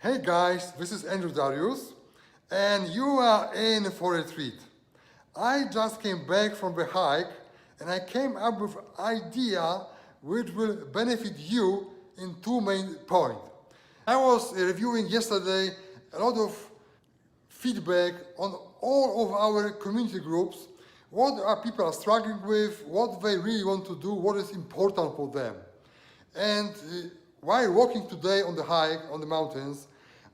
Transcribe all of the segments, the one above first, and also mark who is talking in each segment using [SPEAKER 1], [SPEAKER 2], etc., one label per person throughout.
[SPEAKER 1] Hey guys, this is Andrew Darius, and you are in for a treat. I just came back from the hike, and I came up with an idea which will benefit you in two main points. I was reviewing yesterday a lot of feedback on all of our community groups, what are people struggling with, what they really want to do, what is important for them. And while walking today on the hike, on the mountains,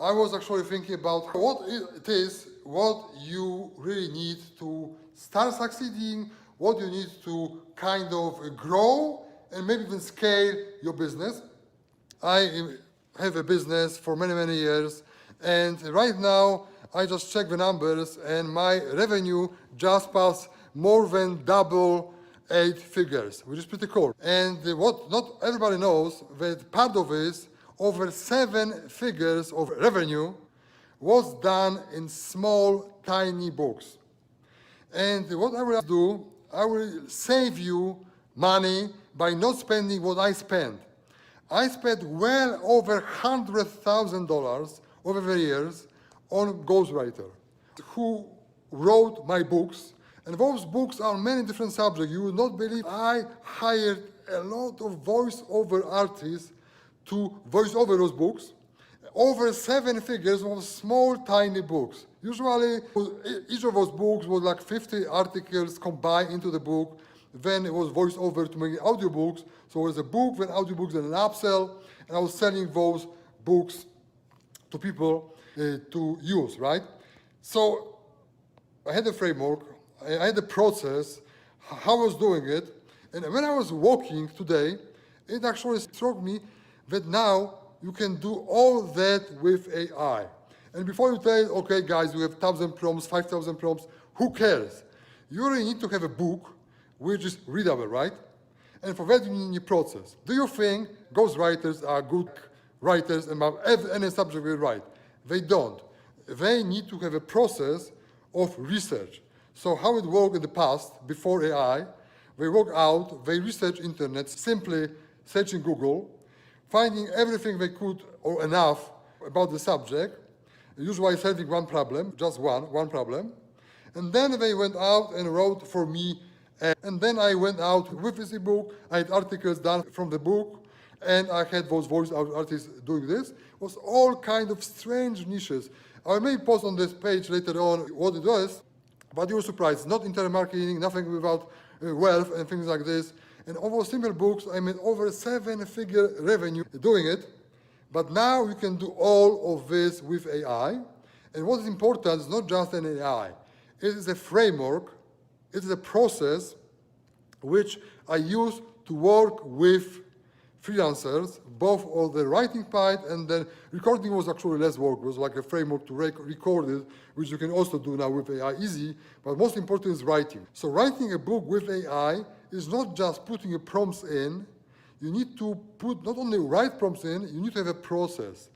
[SPEAKER 1] I was actually thinking about what it is, what you really need to start succeeding, what you need to kind of grow and maybe even scale your business. I have a business for many, many years, and right now I just check the numbers and my revenue just passed more than double 8 figures, which is pretty cool. And what not everybody knows, that part of this, over 7 figures of revenue, was done in small, tiny books. And what I will do, I will save you money by not spending what I spend. I spent well over $100,000 over the years on ghostwriter who wrote my books. And those books are many different subjects. You will not believe I hired a lot of voiceover artists to voice over those books. Over 7 figures of small, tiny books. Usually, each of those books was like 50 articles combined into the book. Then it was voiced over to make audiobooks. So it was a book, then audiobooks, and an upsell. And I was selling those books to people to use, right? So I had a framework. I had a process, how I was doing it. And when I was walking today, it actually struck me that now you can do all that with AI. And before you tell, okay, guys, you have 1,000 prompts, 5,000 prompts, who cares? You really need to have a book which is readable, right? And for that, you need a process. Do you think ghostwriters are good writers and any subject they write? They don't. They need to have a process of research. So how it worked in the past, before AI, they work out, they research internet, simply searching Google, finding everything they could or enough about the subject, usually solving one problem, just one problem. And then they went out and wrote for me. And then I went out with this book. I had articles done from the book, and I had those voice artists doing this. It was all kind of strange niches. I may post on this page later on what it was, but you were surprised. Not internet marketing, nothing without wealth and things like this. And over simple books, I made over 7-figure revenue doing it. But now you can do all of this with AI. And what is important is not just an AI. It is a framework. It is a process which I use to work with freelancers, both on the writing part, and then recording was actually less work. It was like a framework to record it, which you can also do now with AI easy. But most important is writing. So writing a book with AI is not just putting prompts in. You need to put not only write prompts in, you need to have a process.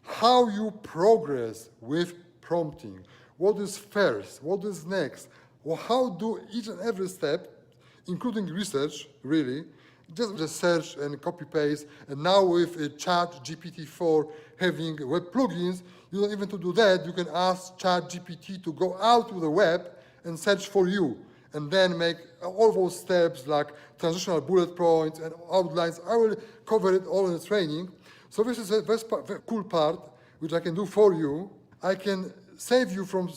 [SPEAKER 1] How you progress with prompting. What is first? What is next? Or how do each and every step, including research, really, just search and copy paste. And now with ChatGPT 4 having web plugins, you don't even to do that. You can ask ChatGPT to go out to the web and search for you, and then make all those steps like transitional bullet points and outlines. I will cover it all in the training. So this is a very cool part, which I can do for you. I can save you from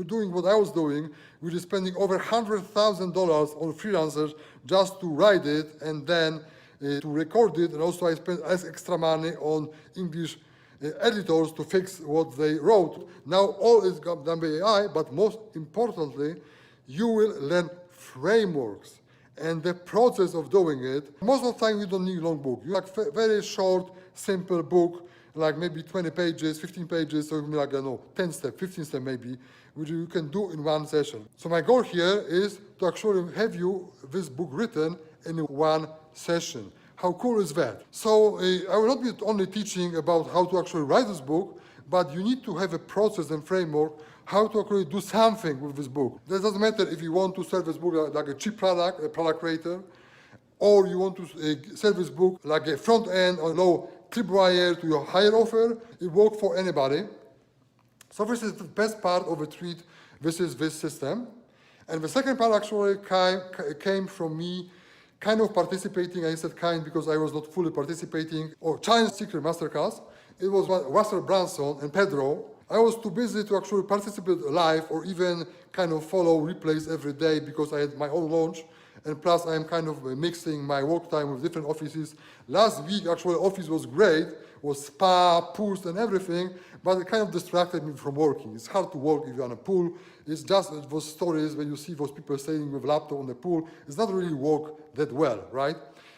[SPEAKER 1] doing what I was doing, which is spending over $100,000 on freelancers just to write it and then to record it. And also I spent extra money on English editors to fix what they wrote. Now all is done by AI, but most importantly, you will learn frameworks and the process of doing it. Most of the time you don't need a long book. You like very short, simple book, like maybe 20 pages, 15 pages, so like, 10 steps, 15 steps maybe, which you can do in one session. So my goal here is to actually have you this book written in one session. How cool is that? So I will not be only teaching about how to actually write this book, but you need to have a process and framework how to actually do something with this book. It doesn't matter if you want to sell this book like a cheap product, a product creator, or you want to sell this book like a front end or low tripwire to your higher offer. It works for anybody. So this is the best part of the treat. This is this system. And the second part actually came from me kind of participating. I said kind because I was not fully participating. Or Challenge Secret Masterclass. It was Russell Brunson and Pedro. I was too busy to actually participate live or even kind of follow replays every day because I had my own launch. And plus I'm kind of mixing my work time with different offices. Last week actually office was great, was spa, pools and everything, but it kind of distracted me from working. It's hard to work if you're on a pool. It's just those stories when you see those people staying with laptop on the pool. It's not really work that well, right?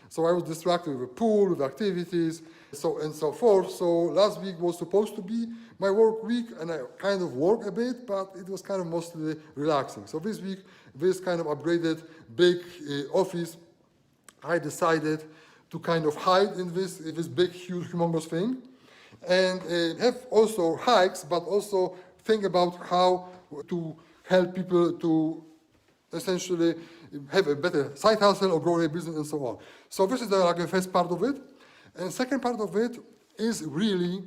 [SPEAKER 1] So I was distracted with the pool, with activities, and so forth. So last week was supposed to be my work week, and I kind of worked a bit, but it was kind of mostly relaxing. So this week, this kind of upgraded big office, I decided to kind of hide in this big, huge, humongous thing, and have also hikes, but also think about how to help people to essentially have a better side hustle or grow a business and so on. So this is the first part of it. And second part of it is really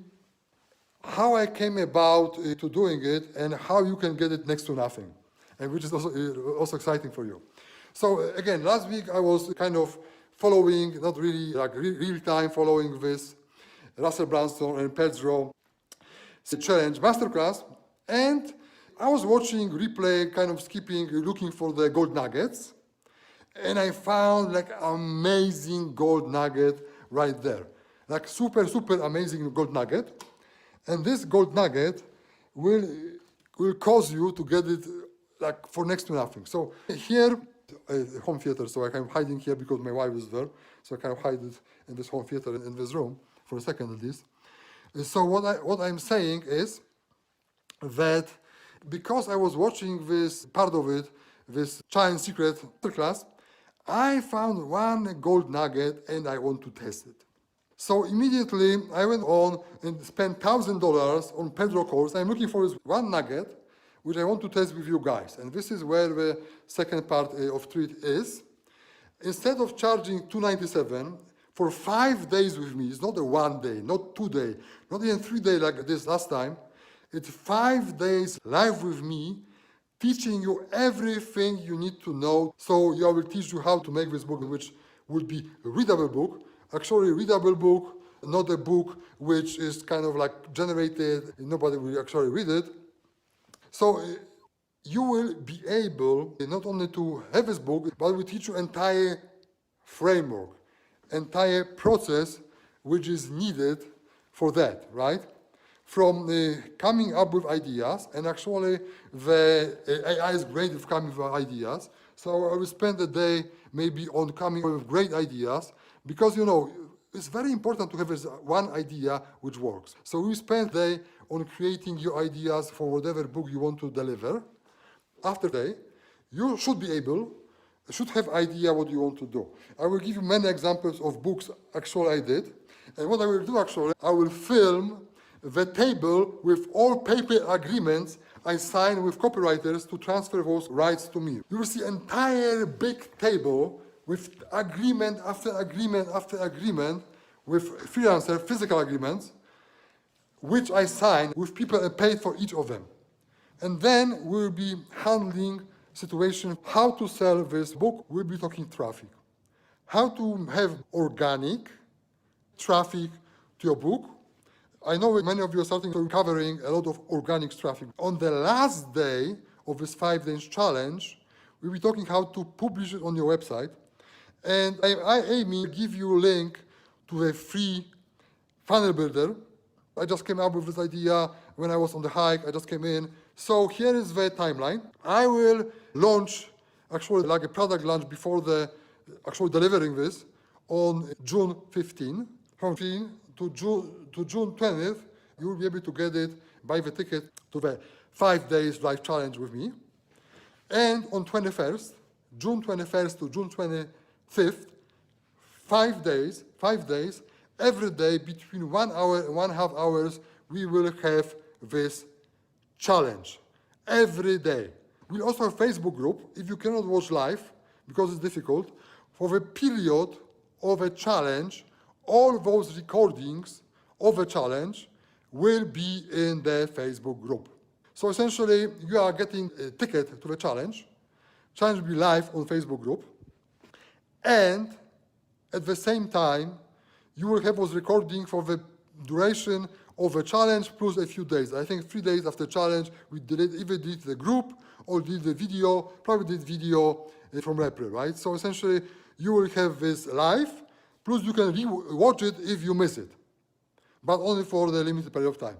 [SPEAKER 1] how I came about to doing it and how you can get it next to nothing, and which is also exciting for you. So again, last week I was kind of following, not really like real time following this Russell Brunson and Pedro Challenge Masterclass, and I was watching replay, kind of skipping, looking for the gold nuggets, and I found like amazing gold nugget right there. Like super, super amazing gold nugget. And this gold nugget will cause you to get it like for next to nothing. So here, home theater, so I kind of hiding here because my wife is there. So I kind of hide it in this home theater in this room for a second at least. So what I'm saying is that because I was watching this part of it, this Challenge Secret class, I found one gold nugget and I want to test it. So immediately I went on and spent $1,000 on Pedro course. I'm looking for this one nugget, which I want to test with you guys. And this is where the second part of treat is. Instead of charging $297 for 5 days with me, it's not a 1 day, not 2 day, not even 3 days like this last time. It's 5 days live with me, teaching you everything you need to know. So I will teach you how to make this book, which would be a readable book. Actually, a readable book, not a book which is kind of like generated, nobody will actually read it. So you will be able not only to have this book, but we teach you entire framework, entire process which is needed for that, right? From coming up with ideas, and actually the AI is great at coming with ideas. So I will spend a day maybe on coming up with great ideas, because you know, it's very important to have this one idea which works. So we spend a day on creating your ideas for whatever book you want to deliver. After that, you should be able, should have idea what you want to do. I will give you many examples of books actually I did. And what I will do actually, I will film the table with all paper agreements I signed with copywriters to transfer those rights to me. You will see entire big table with agreement after agreement after agreement with freelancer physical agreements, which I signed with people and paid for each of them. And then we'll be handling situation, how to sell this book. We'll be talking traffic. How to have organic traffic to your book. I know many of you are starting to covering a lot of organic traffic. On the last day of this 5-day challenge, we'll be talking how to publish it on your website. And I aim to give you a link to a free funnel builder. I just came up with this idea when I was on the hike. I just came in. So here is the timeline. I will launch, actually like a product launch before the actually delivering this on June 15. From 15 to June 20th, you will be able to get it, buy the ticket to the 5 days live challenge with me. And on 21st, June 21st to June 25th, 5 days, every day between 1 hour and 1.5 hours, we will have this challenge. Every day. We also have a Facebook group, if you cannot watch live, because it's difficult, for the period of a challenge, all those recordings of a challenge will be in the Facebook group. So essentially, you are getting a ticket to the challenge. Challenge will be live on Facebook group. And at the same time, you will have those recordings for the duration of the challenge plus a few days. I think 3 days after challenge, we either did the group or did the video, probably did video from April, right? So essentially, you will have this live, plus you can watch it if you miss it, but only for the limited period of time.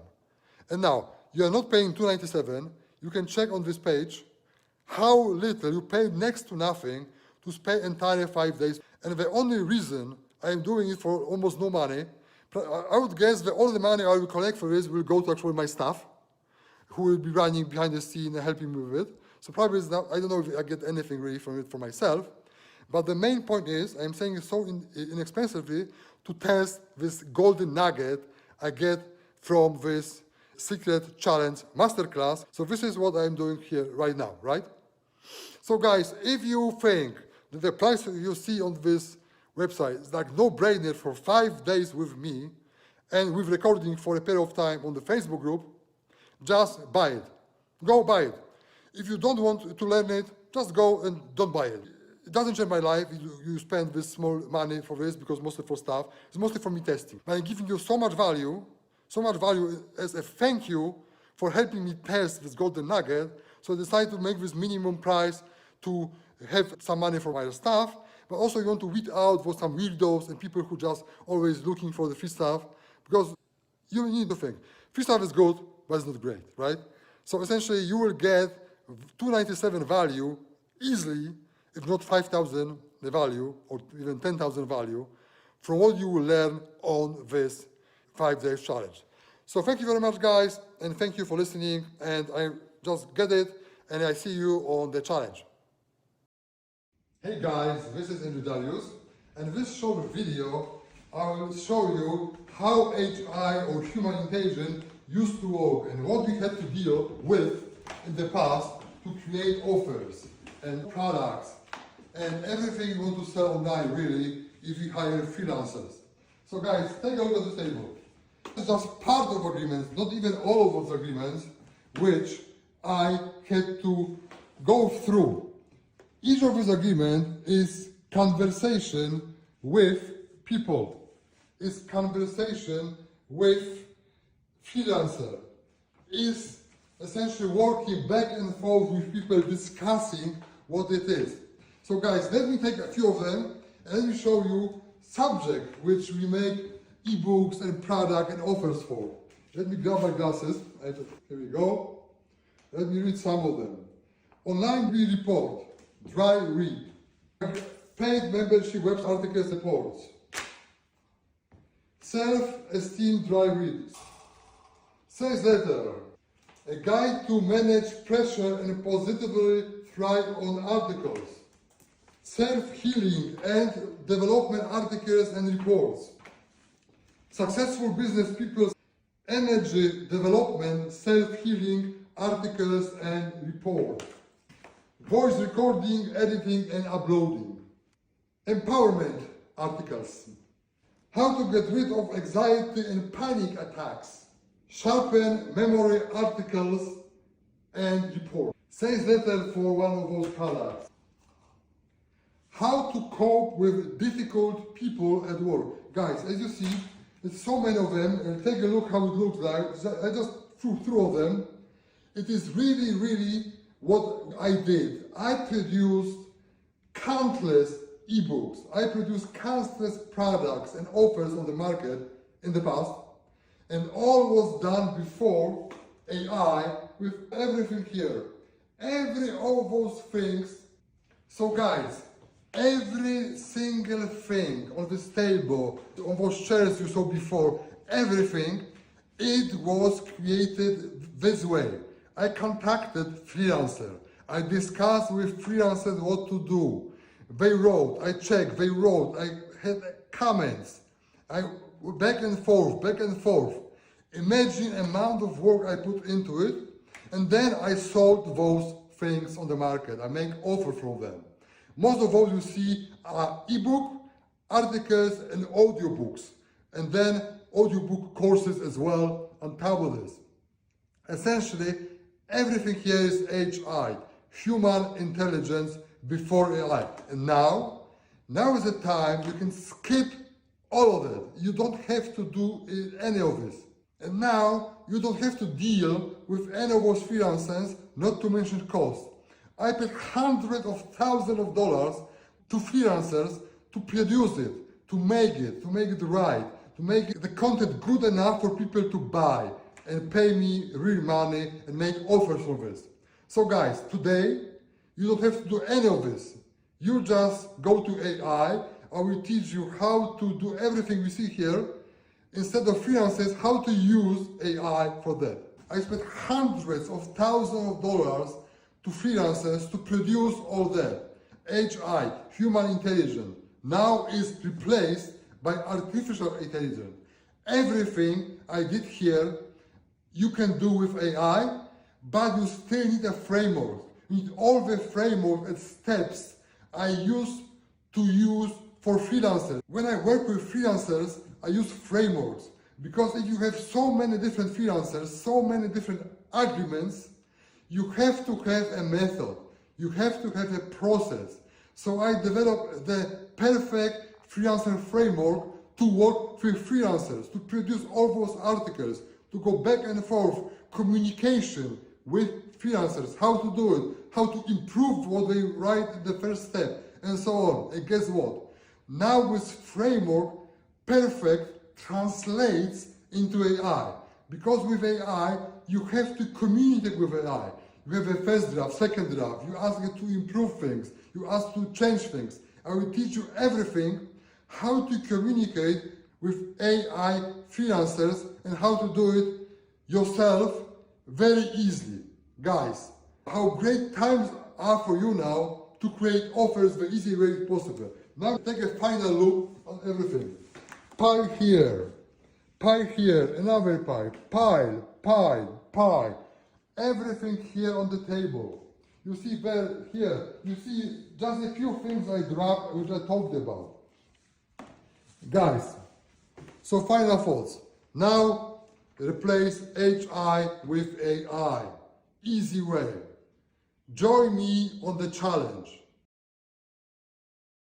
[SPEAKER 1] And now, you are not paying $297. You can check on this page how little you paid next to nothing to spend entire 5 days. And the only reason I am doing it for almost no money, I would guess that all the money I will collect for this will go to actually my staff, who will be running behind the scene and helping me with it. So probably it's not, I don't know if I get anything really from it for myself. But the main point is, I'm saying it so inexpensively to test this golden nugget I get from this secret challenge masterclass. So this is what I'm doing here right now, right? So guys, if you think that the price you see on this website is like no-brainer for 5 days with me and with recording for a period of time on the Facebook group, just buy it. Go buy it. If you don't want to learn it, just go and don't buy it. It doesn't change my life. You spend this small money for this because mostly for stuff. It's mostly for me testing. But I'm giving you so much value as a thank you for helping me test this golden nugget. So I decided to make this minimum price to have some money for my staff, but also you want to weed out for some weirdos and people who just always looking for the free stuff, because you need to think. Free stuff is good, but it's not great, right? So essentially you will get $297 value easily, if not 5,000 the value, or even 10,000 value, from what you will learn on this 5 days challenge. So thank you very much, guys, and thank you for listening, and I just get it, and I see you on the challenge. Hey guys, this is Andrew Darius, and this short video, I will show you how HI or human intelligence used to work and what we had to deal with in the past to create offers and products and everything you want to sell online, really, if you hire freelancers. So guys, take a look at the table. It's just part of agreements, not even all of those agreements, which I had to go through. Each of these agreements is conversation with people. It's conversation with freelancer. It's essentially working back and forth with people discussing what it is. So guys, let me take a few of them and let me show you subject which we make ebooks and product and offers for. Let me grab my glasses. Here we go. Let me read some of them. Online report, dry read. Paid membership web articles reports. Self-esteem dry read. Sales letter. A guide to manage pressure and positively thrive on articles. Self-healing and development articles and reports. Successful business people's energy development, self-healing articles and report. Voice recording, editing and uploading. Empowerment articles. How to get rid of anxiety and panic attacks. Sharpen memory articles and report. Sales letter for one of those products. How to cope with difficult people at work. Guys, as you see, there's so many of them, and take a look how it looks like. I just threw through of them. It is really, really what I did. I produced countless ebooks. I produced countless products and offers on the market in the past, and all was done before AI with everything here. Every of those things. So guys, every single thing on this table, on those chairs you saw before, everything, it was created this way. I contacted freelancer. I discussed with freelancers what to do. They wrote, I checked, they wrote, I had comments. Back and forth. Imagine the amount of work I put into it, and then I sold those things on the market. I make offer from them. Most of those you see are ebook, articles, and audiobooks. and then audiobook courses as well on top of this. Essentially, everything here is HI, human intelligence before AI. And now is the time you can skip all of it. You don't have to do any of this. And now you don't have to deal with any of those freelancers, not to mention cost. I paid hundreds of thousands of dollars to freelancers to produce it, to make it right, to make the content good enough for people to buy and pay me real money and make offers for this. So guys, today, you don't have to do any of this. You just go to AI. I will teach you how to do everything we see here. Instead of freelancers, how to use AI for that. I spent hundreds of thousands of dollars to freelancers to produce all that. HI, human intelligence, now is replaced by artificial intelligence. Everything I did here, you can do with AI, but you still need a framework. You need all the framework and steps I used to use for freelancers. When I work with freelancers, I use frameworks, because if you have so many different freelancers, so many different agreements, you have to have a method. You have to have a process. So I developed the perfect freelancer framework to work with freelancers, to produce all those articles, to go back and forth, communication with freelancers, how to do it, how to improve what they write in the first step, and so on. And guess what? Now with framework, perfect translates into AI. Because with AI, you have to communicate with AI. You have a first draft, second draft. You ask it to improve things. You ask to change things. I will teach you everything, how to communicate with AI freelancers and how to do it yourself very easily. Guys, how great times are for you now to create offers the easy way possible. Now take a final look on everything. Pile here, another pile. Everything here on the table. You see here, you see just a few things I dropped, which I talked about. Guys, so final thoughts. Now replace HI with AI. Easy way. Join me on the challenge.